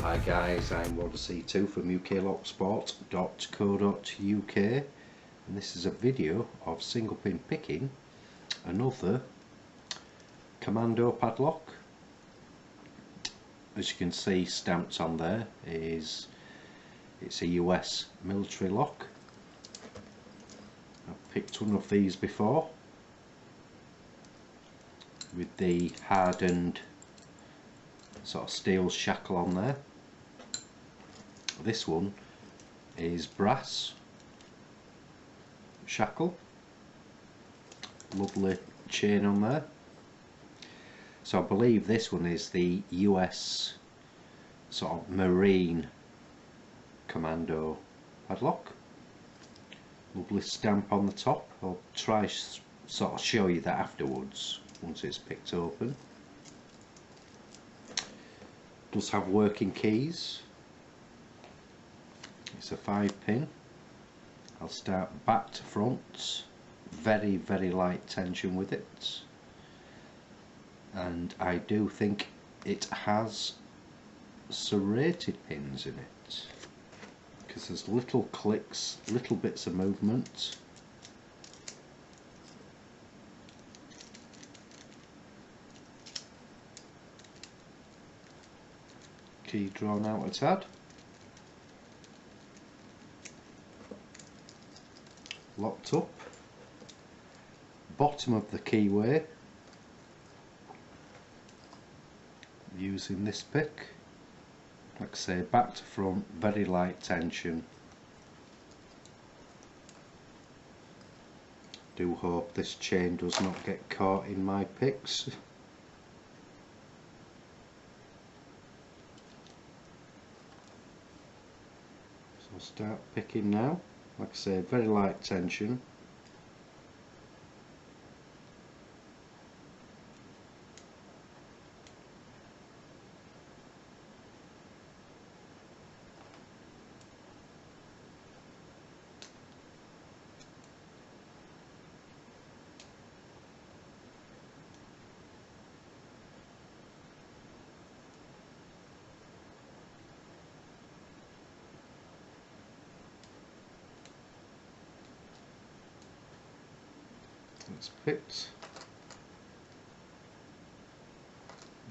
Hi guys, I'm C2 from uklocksport.co.uk, and this is a video of single pin picking another Commando padlock. As you can see, stamped on there it's a US military lock. I've picked one of these before with the hardened sort of steel shackle on there. This one is brass shackle, lovely chain on there. So I believe this one is the US sort of marine Commando padlock. Lovely stamp on the top. I'll try sort of show you that afterwards once it's picked open. Does have working keys. It's a 5-pin. I'll start back to front, very light tension with it, and I do think it has serrated pins in it because there's little clicks, little bits of movement. Key drawn out a tad. Locked up. Bottom of the keyway using this pick. Like I say, back to front, very light tension. Do hope this chain does not get caught in my picks. So I'll start picking now. Like I say, very light tension. It's picked.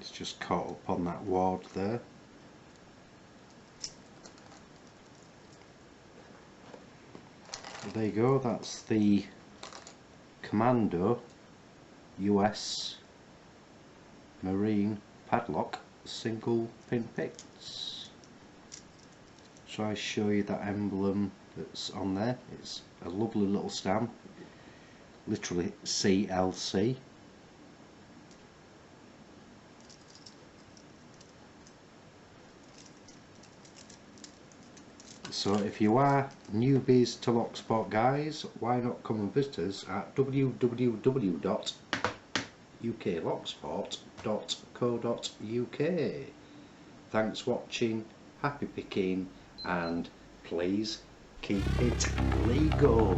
It's just caught up on that ward there. There you go, that's the Commando US Marine padlock single pin picks. Try to show you that emblem that's on there. It's a lovely little stamp. Literally CLC. So if you are newbies to lock sport guys, why not come and visit us at www.uklocksport.co.uk. Thanks for watching, happy picking, and please keep it legal.